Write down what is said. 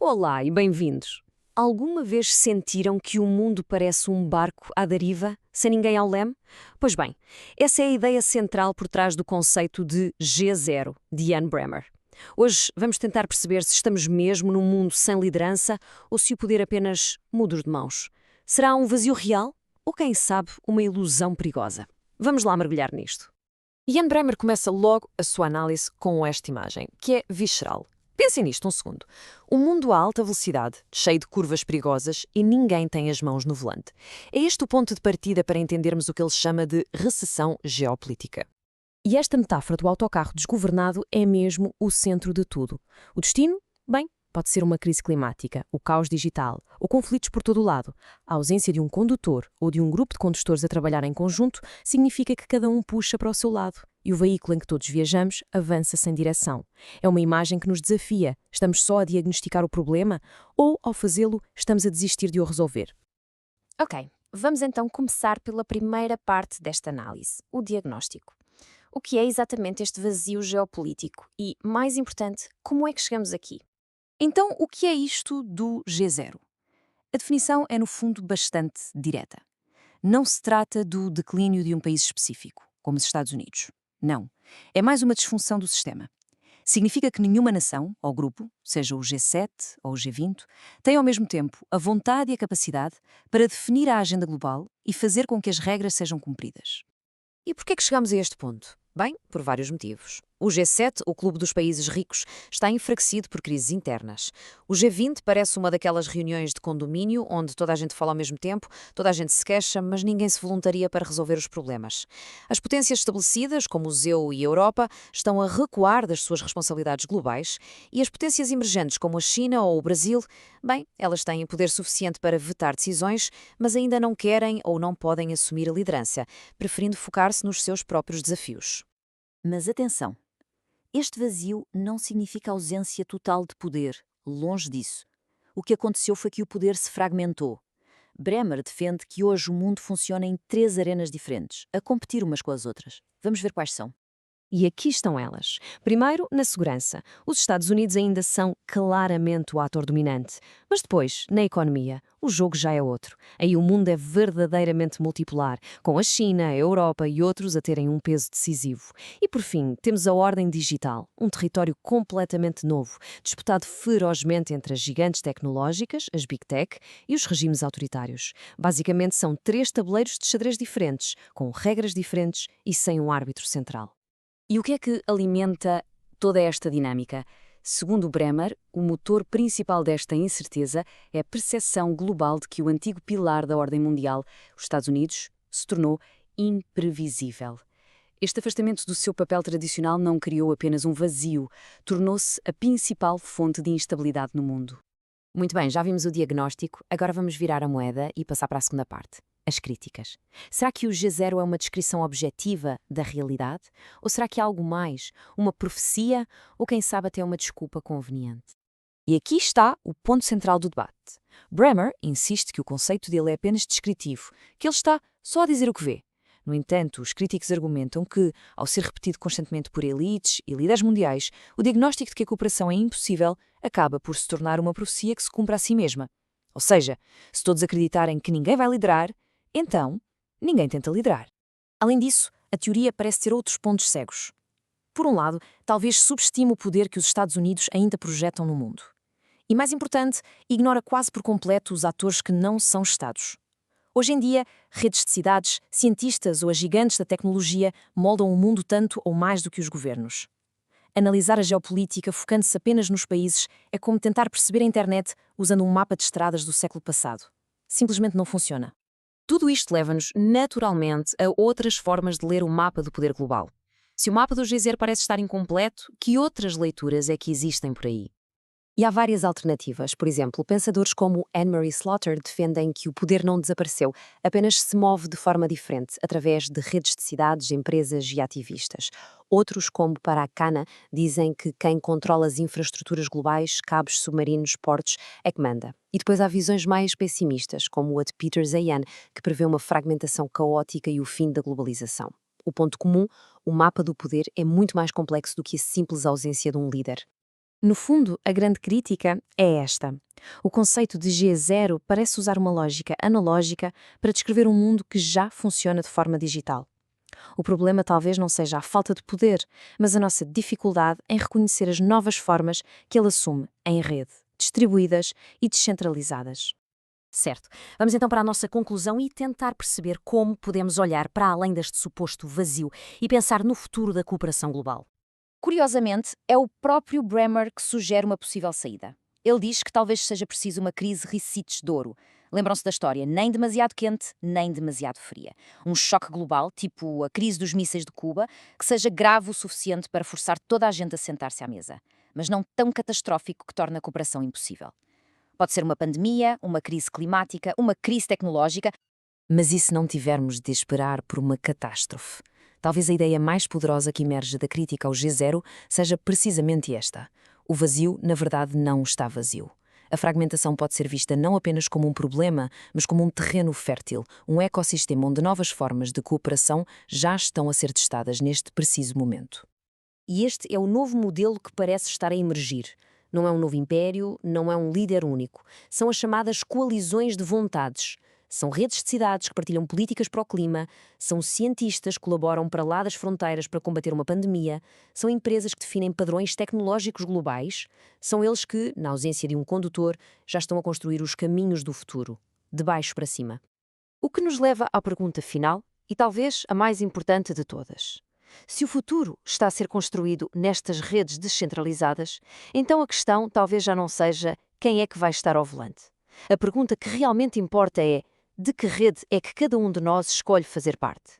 Olá e bem-vindos! Alguma vez sentiram que o mundo parece um barco à deriva, sem ninguém ao leme? Pois bem, essa é a ideia central por trás do conceito de G0, de Ian Bremmer. Hoje vamos tentar perceber se estamos mesmo num mundo sem liderança ou se o poder apenas mudou de mãos. Será um vazio real ou, quem sabe, uma ilusão perigosa? Vamos lá mergulhar nisto. Ian Bremmer começa logo a sua análise com esta imagem, que é visceral. Pensem nisto um segundo. Um mundo a alta velocidade, cheio de curvas perigosas e ninguém tem as mãos no volante. É este o ponto de partida para entendermos o que ele chama de recessão geopolítica. E esta metáfora do autocarro desgovernado é mesmo o centro de tudo. O destino? Bem, pode ser uma crise climática, o caos digital, ou conflitos por todo o lado. A ausência de um condutor ou de um grupo de condutores a trabalhar em conjunto significa que cada um puxa para o seu lado e o veículo em que todos viajamos avança sem direção. É uma imagem que nos desafia. Estamos só a diagnosticar o problema ou, ao fazê-lo, estamos a desistir de o resolver? Ok, vamos então começar pela primeira parte desta análise, o diagnóstico. O que é exatamente este vazio geopolítico e, mais importante, como é que chegamos aqui? Então, o que é isto do G0? A definição é, no fundo, bastante direta. Não se trata do declínio de um país específico, como os Estados Unidos. Não. É mais uma disfunção do sistema. Significa que nenhuma nação ou grupo, seja o G7 ou o G20, tem ao mesmo tempo a vontade e a capacidade para definir a agenda global e fazer com que as regras sejam cumpridas. E por que é que chegamos a este ponto? Bem, por vários motivos. O G7, o clube dos países ricos, está enfraquecido por crises internas. O G20 parece uma daquelas reuniões de condomínio onde toda a gente fala ao mesmo tempo, toda a gente se queixa, mas ninguém se voluntaria para resolver os problemas. As potências estabelecidas, como o EU e a Europa, estão a recuar das suas responsabilidades globais e as potências emergentes, como a China ou o Brasil, bem, elas têm poder suficiente para vetar decisões, mas ainda não querem ou não podem assumir a liderança, preferindo focar-se nos seus próprios desafios. Mas atenção, este vazio não significa ausência total de poder, longe disso. O que aconteceu foi que o poder se fragmentou. Bremer defende que hoje o mundo funciona em 3 arenas diferentes, a competir umas com as outras. Vamos ver quais são. E aqui estão elas. Primeiro, na segurança. Os Estados Unidos ainda são claramente o ator dominante. Mas depois, na economia, o jogo já é outro. Aí o mundo é verdadeiramente multipolar, com a China, a Europa e outros a terem um peso decisivo. E por fim, temos a ordem digital, um território completamente novo, disputado ferozmente entre as gigantes tecnológicas, as Big Tech, e os regimes autoritários. Basicamente são 3 tabuleiros de xadrez diferentes, com regras diferentes e sem um árbitro central. E o que é que alimenta toda esta dinâmica? Segundo Bremer, o motor principal desta incerteza é a percepção global de que o antigo pilar da ordem mundial, os Estados Unidos, se tornou imprevisível. Este afastamento do seu papel tradicional não criou apenas um vazio, tornou-se a principal fonte de instabilidade no mundo. Muito bem, já vimos o diagnóstico, agora vamos virar a moeda e passar para a segunda parte. As críticas. Será que o G0 é uma descrição objetiva da realidade? Ou será que há algo mais, uma profecia ou quem sabe até uma desculpa conveniente? E aqui está o ponto central do debate. Bremer insiste que o conceito dele é apenas descritivo, que ele está só a dizer o que vê. No entanto, os críticos argumentam que, ao ser repetido constantemente por elites e líderes mundiais, o diagnóstico de que a cooperação é impossível acaba por se tornar uma profecia que se cumpre a si mesma. Ou seja, se todos acreditarem que ninguém vai liderar, então, ninguém tenta liderar. Além disso, a teoria parece ter outros pontos cegos. Por um lado, talvez subestime o poder que os Estados Unidos ainda projetam no mundo. E, mais importante, ignora quase por completo os atores que não são Estados. Hoje em dia, redes de cidades, cientistas ou as gigantes da tecnologia moldam o mundo tanto ou mais do que os governos. Analisar a geopolítica focando-se apenas nos países é como tentar perceber a internet usando um mapa de estradas do século passado. Simplesmente não funciona. Tudo isto leva-nos, naturalmente, a outras formas de ler o mapa do poder global. Se o mapa do G0 parece estar incompleto, que outras leituras é que existem por aí? E há várias alternativas. Por exemplo, pensadores como Anne-Marie Slaughter defendem que o poder não desapareceu, apenas se move de forma diferente, através de redes de cidades, empresas e ativistas. Outros, como Paracana, dizem que quem controla as infraestruturas globais, cabos, submarinos, portos, é que manda. E depois há visões mais pessimistas, como a de Peter Zeihan, que prevê uma fragmentação caótica e o fim da globalização. O ponto comum, o mapa do poder, é muito mais complexo do que a simples ausência de um líder. No fundo, a grande crítica é esta. O conceito de G0 parece usar uma lógica analógica para descrever um mundo que já funciona de forma digital. O problema talvez não seja a falta de poder, mas a nossa dificuldade em reconhecer as novas formas que ele assume em rede, distribuídas e descentralizadas. Certo. Vamos então para a nossa conclusão e tentar perceber como podemos olhar para além deste suposto vazio e pensar no futuro da cooperação global. Curiosamente, é o próprio Bremer que sugere uma possível saída. Ele diz que talvez seja preciso uma crise Recites de ouro. Lembram-se da história, nem demasiado quente, nem demasiado fria. Um choque global, tipo a crise dos mísseis de Cuba, que seja grave o suficiente para forçar toda a gente a sentar-se à mesa, mas não tão catastrófico que torne a cooperação impossível. Pode ser uma pandemia, uma crise climática, uma crise tecnológica. Mas e se não tivermos de esperar por uma catástrofe? Talvez a ideia mais poderosa que emerge da crítica ao G0 seja precisamente esta. O vazio, na verdade, não está vazio. A fragmentação pode ser vista não apenas como um problema, mas como um terreno fértil, um ecossistema onde novas formas de cooperação já estão a ser testadas neste preciso momento. E este é o novo modelo que parece estar a emergir. Não é um novo império, não é um líder único. São as chamadas coalizões de vontades. São redes de cidades que partilham políticas para o clima, são cientistas que colaboram para lá das fronteiras para combater uma pandemia, são empresas que definem padrões tecnológicos globais, são eles que, na ausência de um condutor, já estão a construir os caminhos do futuro, de baixo para cima. O que nos leva à pergunta final, e talvez a mais importante de todas. Se o futuro está a ser construído nestas redes descentralizadas, então a questão talvez já não seja quem é que vai estar ao volante. A pergunta que realmente importa é: de que rede é que cada um de nós escolhe fazer parte?